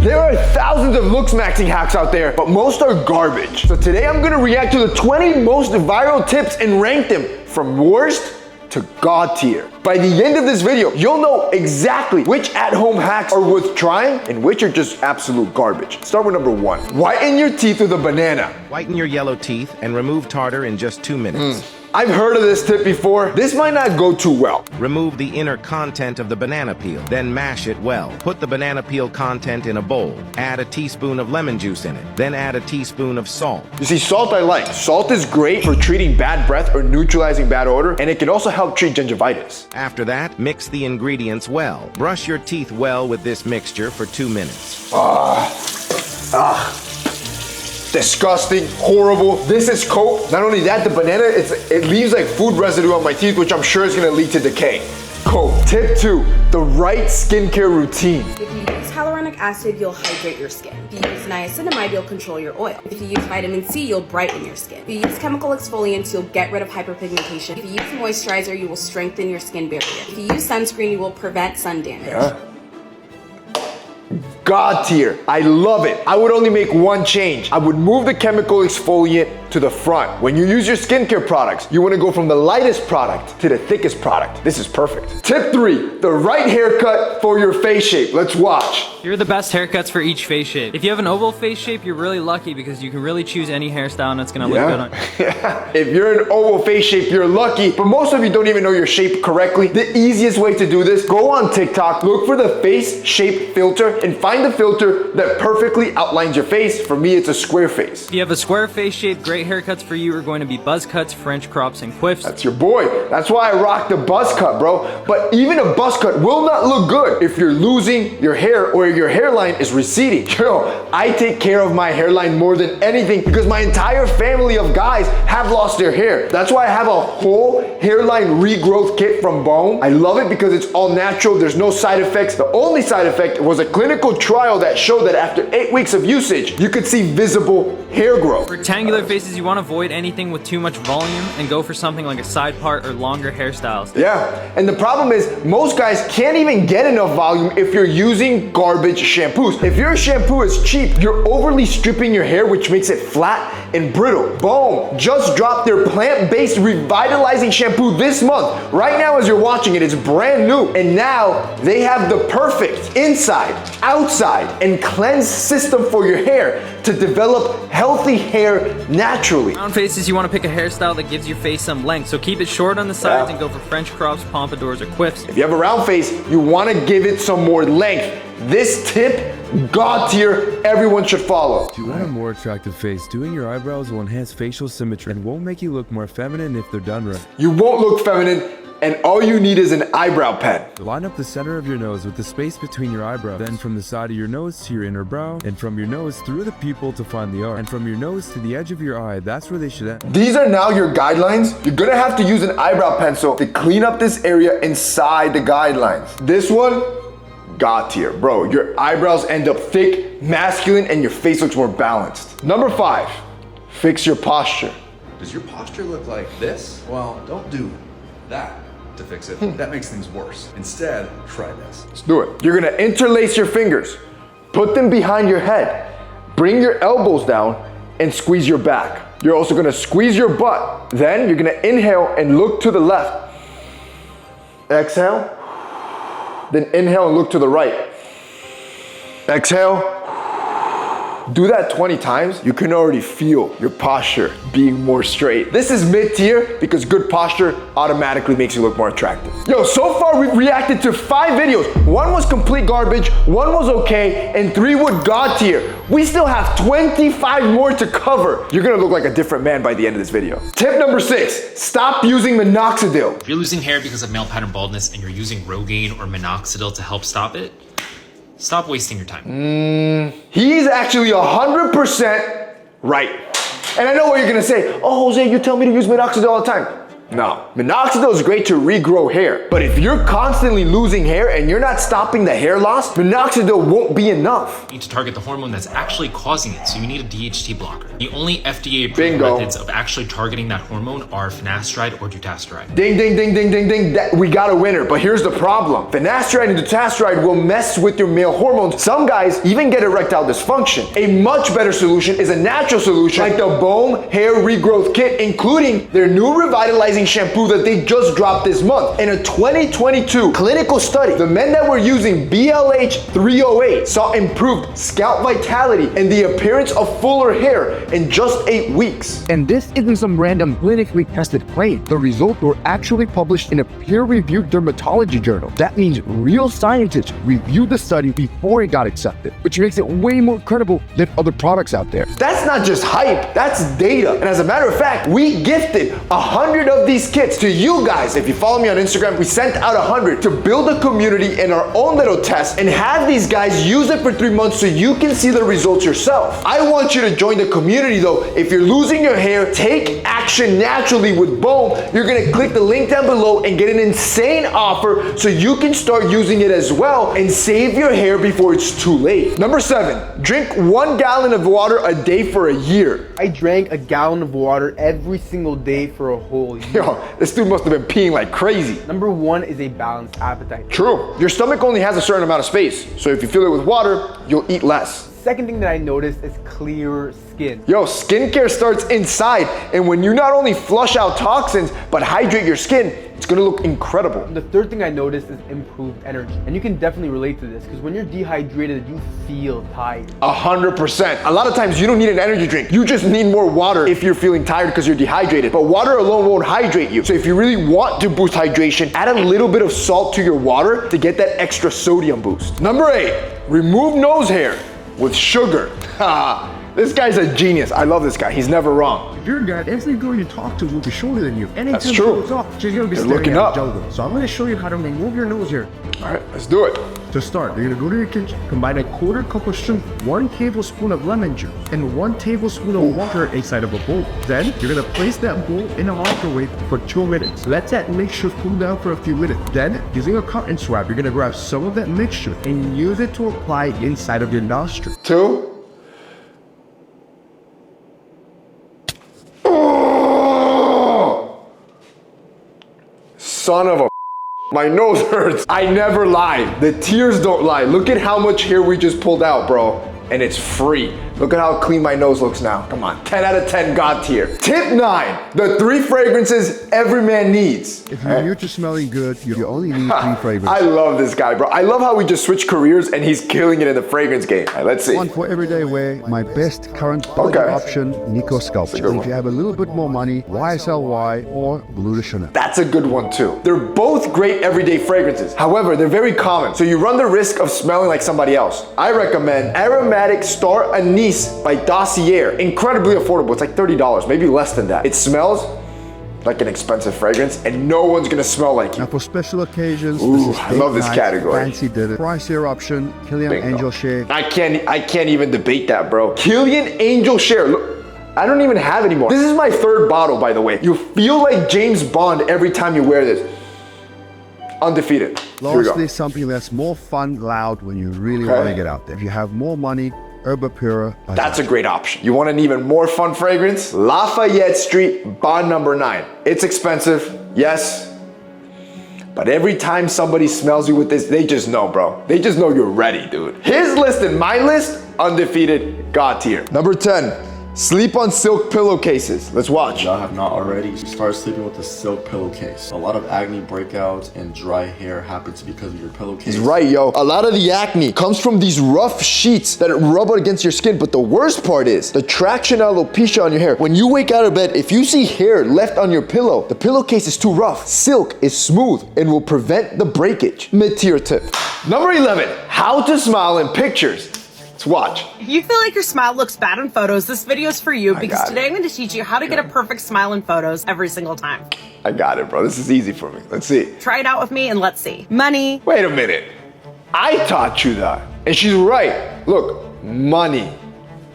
There are thousands of LOOKSMAXING hacks out there, but most are garbage. So today I'm gonna react to the 20 most viral tips and rank them from worst to God tier. By the end of this video, you'll know exactly which at-home hacks are worth trying and which are just absolute garbage. Start with number 1. Whiten your teeth with a banana. Whiten your yellow teeth and remove tartar in just 2 minutes. I've heard of this tip before. This might not go too well. Remove the inner content of the banana peel, then mash it well. Put the banana peel content in a bowl. Add a teaspoon of lemon juice in it. Then add a teaspoon of salt. You see, salt I like. Salt is great for treating bad breath or neutralizing bad odor, and it can also help treat gingivitis. After that, mix the ingredients well. Brush your teeth well with this mixture for 2 minutes. Disgusting, horrible. This is coke. Not only that, the banana, it leaves like food residue on my teeth, which I'm sure is gonna lead to decay. Coke. Tip 2, the right skincare routine. If you use hyaluronic acid, you'll hydrate your skin. If you use niacinamide, you'll control your oil. If you use vitamin C, you'll brighten your skin. If you use chemical exfoliants, you'll get rid of hyperpigmentation. If you use moisturizer, you will strengthen your skin barrier. If you use sunscreen, you will prevent sun damage. God tier. I love it. I would only make one change. I would move the chemical exfoliant to the front. When you use your skincare products, you want to go from the lightest product to the thickest product. This is perfect. Tip 3, the right haircut for your face shape. Let's watch. Here are the best haircuts for each face shape. If you have an oval face shape, you're really lucky because you can really choose any hairstyle and it's gonna look good on you. If you're an oval face shape, you're lucky, but most of you don't even know your shape correctly. The easiest way to do this, go on TikTok, look for the face shape filter and find the filter that perfectly outlines your face. For me, it's a square face. If you have a square face shape, great haircuts for you are going to be buzz cuts, French crops, and quiffs. That's your boy. That's why I rock the buzz cut, bro. But even a buzz cut will not look good if you're losing your hair or your hairline is receding. Yo, I take care of my hairline more than anything because my entire family of guys have lost their hair. That's why I have a whole hairline regrowth kit from Bomme. I love it because it's all natural. There's no side effects. The only side effect was a clinical trial that showed that after 8 weeks of usage, you could see visible hair growth. Rectangular faces, you want to avoid anything with too much volume and go for something like a side part or longer hairstyles. Yeah, and the problem is most guys can't even get enough volume if you're using garbage shampoos. If your shampoo is cheap, you're overly stripping your hair, which makes it flat and brittle. Boom, just dropped their plant-based revitalizing shampoo this month. Right now as you're watching it, it's brand new. And now they have the perfect inside, outside, and cleanse system for your hair to develop healthy hair naturally. Round faces, you want to pick a hairstyle that gives your face some length, so keep it short on the sides and go for French crops, pompadours, or quiffs. If you have a round face, you want to give it some more length. This tip, God tier, everyone should follow. If you want a more attractive face, doing your eyebrows will enhance facial symmetry and won't make you look more feminine if they're done right. You won't look feminine, and all you need is an eyebrow pen. Line up the center of your nose with the space between your eyebrows, then from the side of your nose to your inner brow, and from your nose through the pupil to find the arch, and from your nose to the edge of your eye. That's where they should end. These are now your guidelines. You're gonna have to use an eyebrow pencil to clean up this area inside the guidelines. This one, God tier. Bro, your eyebrows end up thick, masculine, and your face looks more balanced. Number 5, fix your posture. Does your posture look like this? Well, don't do that to fix it. That makes things worse. Instead, try this. Let's do it. You're gonna interlace your fingers, put them behind your head, bring your elbows down, and squeeze your back. You're also gonna squeeze your butt. Then you're gonna inhale and look to the left. Exhale. Then inhale and look to the right. Exhale. Do that 20 times, you can already feel your posture being more straight. This is mid-tier because good posture automatically makes you look more attractive. Yo, so far we've reacted to 5 videos. 1 was complete garbage, 1 was okay, and 3 were God tier. We still have 25 more to cover. You're gonna look like a different man by the end of this video. Tip number 6, stop using minoxidil. If you're losing hair because of male pattern baldness and you're using Rogaine or minoxidil to help stop it, stop wasting your time. He's actually 100% right. And I know what you're gonna say. Oh, Jose, you tell me to use minoxidil all the time. No. Minoxidil is great to regrow hair, but if you're constantly losing hair and you're not stopping the hair loss, minoxidil won't be enough. You need to target the hormone that's actually causing it, so you need a DHT blocker. The only FDA-approved Bingo. methods of actually targeting that hormone are finasteride or dutasteride. Ding, ding, ding, ding, ding, ding. We got a winner, but here's the problem. Finasteride and dutasteride will mess with your male hormones. Some guys even get erectile dysfunction. A much better solution is a natural solution like the Bomme Hair Regrowth Kit, including their new Revitalizing Shampoo that they just dropped this month. In a 2022 clinical study, the men that were using BLH308 saw improved scalp vitality and the appearance of fuller hair in just 8 weeks. And this isn't some random clinically tested claim. The results were actually published in a peer-reviewed dermatology journal. That means real scientists reviewed the study before it got accepted, which makes it way more credible than other products out there. That's not just hype, that's data. And as a matter of fact, we gifted 100 of these kits to you guys. If you follow me on Instagram, we sent out 100 to build a community in our own little test and have these guys use it for 3 months so you can see the results yourself. I want you to join the community though. If you're losing your hair, take action naturally with Bomme. You're gonna click the link down below and get an insane offer so you can start using it as well and save your hair before it's too late. Number 7, drink 1 gallon of water a day for a year. I drank a gallon of water every single day for a whole year. Yo, this dude must have been peeing like crazy. Number 1 is a balanced appetite. True. Your stomach only has a certain amount of space, so if you fill it with water, you'll eat less. Second thing that I noticed is clear skin. Yo, skincare starts inside, and when you not only flush out toxins, but hydrate your skin, it's gonna look incredible. The third thing I noticed is improved energy. And you can definitely relate to this because when you're dehydrated, you feel tired. 100%. A lot of times you don't need an energy drink. You just need more water if you're feeling tired because you're dehydrated. But water alone won't hydrate you. So if you really want to boost hydration, add a little bit of salt to your water to get that extra sodium boost. Number 8, remove nose hair with sugar. This guy's a genius. I love this guy. He's never wrong. If you're a guy, every girl you talk to will be shorter than you. Anytime That's she true. goes off, she's gonna be They're staring looking at up. the jungle. So I'm gonna show you how to remove your nose hair. All right, let's do it. To start, you're gonna go to your kitchen, combine a 1/4 cup of sugar, 1 tablespoon of lemon juice, and 1 tablespoon of water inside of a bowl. Then you're gonna place that bowl in a microwave for 2 minutes. Let that mixture cool down for a few minutes. Then, using a cotton swab, you're gonna grab some of that mixture and use it to apply inside of your nostril. 2. Son of a, my nose hurts. I never lie. The tears don't lie. Look at how much hair we just pulled out, bro. And it's free. Look at how clean my nose looks now. Come on, 10 out of 10 God tier. Tip 9, the 3 fragrances every man needs. If you're new to smelling good, you only need 3 fragrances. I love this guy, bro. I love how we just switched careers and he's killing it in the fragrance game. All right, let's see. One for everyday wear, my best current quality option, Nico Sculpt. a good If one. you have a little bit more money, YSLY or Blue de Chanel. That's a good one too. They're both great everyday fragrances. However, they're very common, so you run the risk of smelling like somebody else. I recommend Aromatic Star Anise by Dossier. Incredibly affordable. It's like $30, maybe less than that. It smells like an expensive fragrance and no one's gonna smell like you. Now for special occasions, Ooh, this is I love date this night, category. Fancy did it. Pricier option, Killian Bingo. Angel Shade. I can't even debate that, bro. Killian Angel Share. Look, I don't even have it anymore. This is my 3rd bottle, by the way. You feel like James Bond every time you wear this. Undefeated. Here we go. Lastly, something that's more fun, loud when you really want to get out there. If you have more money, Herba Pura. That's a great option. You want an even more fun fragrance? Lafayette Street Bond number 9. It's expensive, yes. But every time somebody smells you with this, they just know, bro. They just know you're ready, dude. His list and my list, undefeated, God tier. Number 10, sleep on silk pillowcases. Let's watch. Y'all have not already, start sleeping with a silk pillowcase. A lot of acne breakouts and dry hair happens because of your pillowcase. He's right, yo. A lot of the acne comes from these rough sheets that rub against your skin, but the worst part is the traction alopecia on your hair. When you wake out of bed, if you see hair left on your pillow, the pillowcase is too rough. Silk is smooth and will prevent the breakage. Mid-tier tip. Number 11, how to smile in pictures. Let's watch. If you feel like your smile looks bad in photos, this video is for you because today I'm going to teach you how to get a perfect smile in photos every single time. I got it, bro. This is easy for me. Let's see. Try it out with me and let's see. Money. Wait a minute. I taught you that. And she's right. Look, money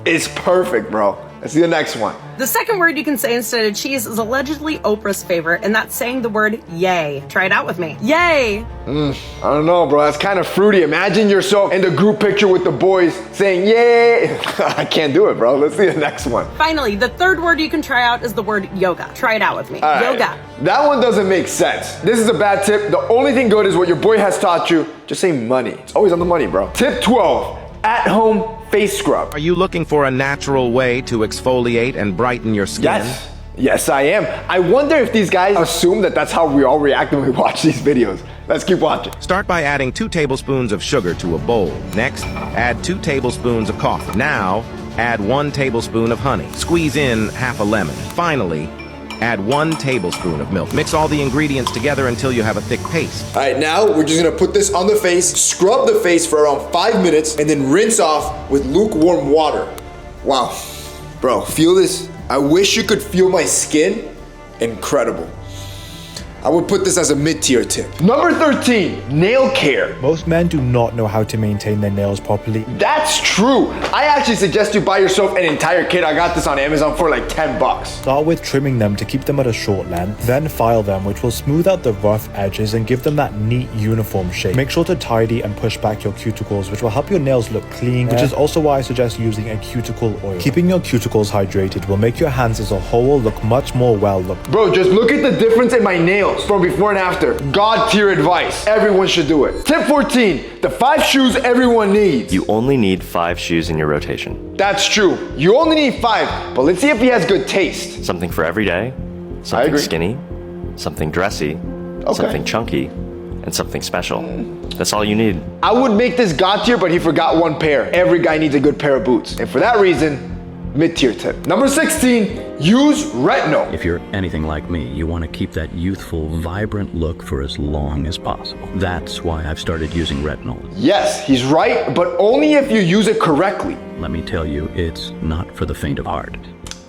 is perfect, bro. Let's see the next one. The second word you can say instead of cheese is allegedly Oprah's favorite, and that's saying the word yay. Try it out with me. Yay! I don't know, bro. That's kind of fruity. Imagine yourself in the group picture with the boys saying, yay. I can't do it, bro. Let's see the next one. Finally, the third word you can try out is the word yoga. Try it out with me. All right. Yoga. That one doesn't make sense. This is a bad tip. The only thing good is what your boy has taught you. Just say money. It's always on the money, bro. Tip 12, at-home face scrub. Are you looking for a natural way to exfoliate and brighten your skin? Yes. Yes, I am. I wonder if these guys assume that that's how we all react when we watch these videos. Let's keep watching. Start by adding 2 tablespoons of sugar to a bowl. Next, add 2 tablespoons of coffee. Now, add 1 tablespoon of honey. Squeeze in half a lemon. Finally, add 1 tablespoon of milk. Mix all the ingredients together until you have a thick paste. All right, now we're just gonna put this on the face, scrub the face for around 5 minutes, and then rinse off with lukewarm water. Wow, bro, feel this? I wish you could feel my skin. Incredible. I would put this as a mid-tier tip. Number 13, nail care. Most men do not know how to maintain their nails properly. That's true. I actually suggest you buy yourself an entire kit. I got this on Amazon for like 10 bucks. Start with trimming them to keep them at a short length, then file them, which will smooth out the rough edges and give them that neat uniform shape. Make sure to tidy and push back your cuticles, which will help your nails look clean, which is also why I suggest using a cuticle oil. Keeping your cuticles hydrated will make your hands as a whole look much more well-looked. Bro, just look at the difference in my nails from before and after. God tier advice. Everyone should do it. Tip 14, the 5 shoes everyone needs. You only need 5 shoes in your rotation. That's true. You only need 5, but let's see if he has good taste. Something for every day, something skinny, something dressy, something chunky, and something special. That's all you need. I would make this God tier, but he forgot 1 pair. Every guy needs a good pair of boots. And for that reason, mid-tier tip. Number 16, use retinol. If you're anything like me, you want to keep that youthful, vibrant look for as long as possible. That's why I've started using retinol. Yes, he's right, but only if you use it correctly. Let me tell you, it's not for the faint of heart.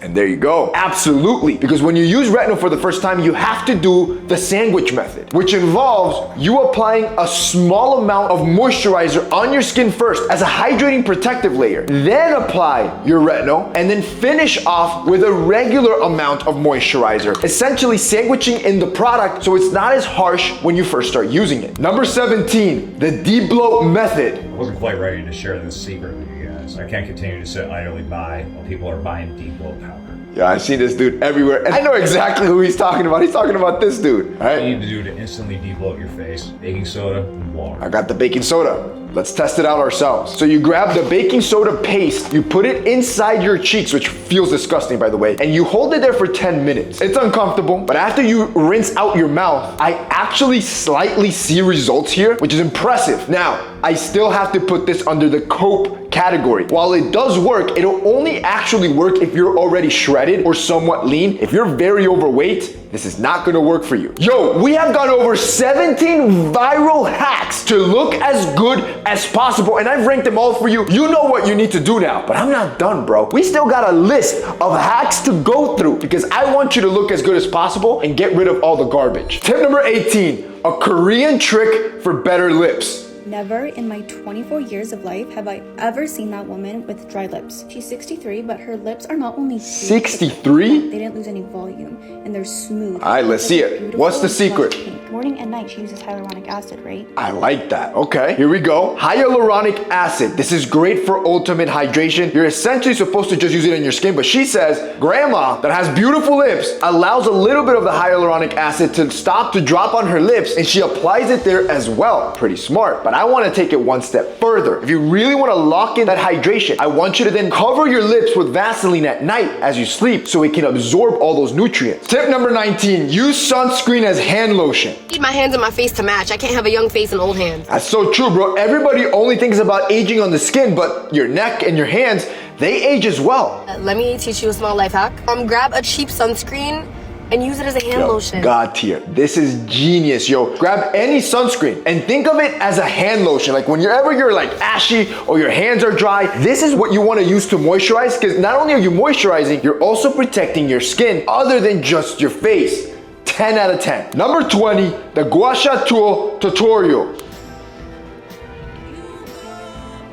And there you go. Absolutely. Because when you use retinol for the first time, you have to do the sandwich method, which involves you applying a small amount of moisturizer on your skin first as a hydrating protective layer. Then apply your retinol and then finish off with a regular amount of moisturizer, essentially sandwiching in the product so it's not as harsh when you first start using it. Number 17, the de-bloat method. I wasn't quite ready to share this secret with you guys. I can't continue to sit idly by while people are buying de-bloat powder. Yeah, I see this dude everywhere, and I know exactly who he's talking about. He's talking about this dude. All right. What you need to do to instantly de-bloat your face: baking soda and water. I got the baking soda. Let's test it out ourselves. So you grab the baking soda paste, you put it inside your cheeks, which feels disgusting, by the way, and you hold it there for 10 minutes. It's uncomfortable, but after you rinse out your mouth, I actually slightly see results here, which is impressive. Now, I still have to put this under the cope category. While it does work, it'll only actually work if you're already shredded or somewhat lean. If you're very overweight, this is not gonna work for you. Yo, we have gone over 17 viral hacks to look as good as possible, and I've ranked them all for you. You know what you need to do now, but I'm not done, bro. We still got a list of hacks to go through because I want you to look as good as possible and get rid of all the garbage. Tip number 18, a Korean trick for better lips. Never in my 24 years of life have I ever seen that woman with dry lips. She's 63, but her lips are not only 63? They didn't lose any volume, and they're smooth. All right, let's see it. What's the secret? Morning and night she uses hyaluronic acid, right? I like that. Okay, here we go. Hyaluronic acid. This is great for ultimate hydration. You're essentially supposed to just use it on your skin, but she says grandma that has beautiful lips allows a little bit of the hyaluronic acid to stop to drop on her lips, and she applies it there as well. Pretty smart, but I want to take it one step further. If you really want to lock in that hydration, I want you to then cover your lips with Vaseline at night as you sleep so it can absorb all those nutrients. Tip number 19, use sunscreen as hand lotion. I need my hands and my face to match. I can't have a young face and old hands. That's so true, bro. Everybody only thinks about aging on the skin, but your neck and your hands, they age as well. Let me teach you a small life hack. Grab a cheap sunscreen and use it as a hand lotion. God tier. This is genius, yo. Grab any sunscreen and think of it as a hand lotion. Like whenever you're like ashy or your hands are dry, this is what you want to use to moisturize, because not only are you moisturizing, you're also protecting your skin other than just your face. 10 out of 10. Number 20, the gua sha tool tutorial.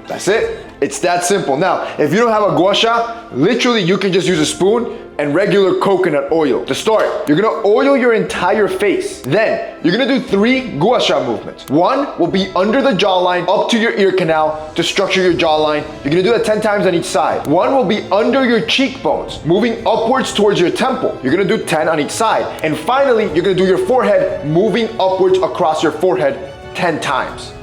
That's it. It's that simple. Now, if you don't have a gua sha, literally you can just use a spoon, and regular coconut oil. To start, you're gonna oil your entire face. Then, you're gonna do 3 gua sha movements. 1 will be under the jawline up to your ear canal to structure your jawline. You're gonna do that 10 times on each side. 1 will be under your cheekbones, moving upwards towards your temple. You're gonna do 10 on each side. And finally, you're gonna do your forehead, moving upwards across your forehead 10 times.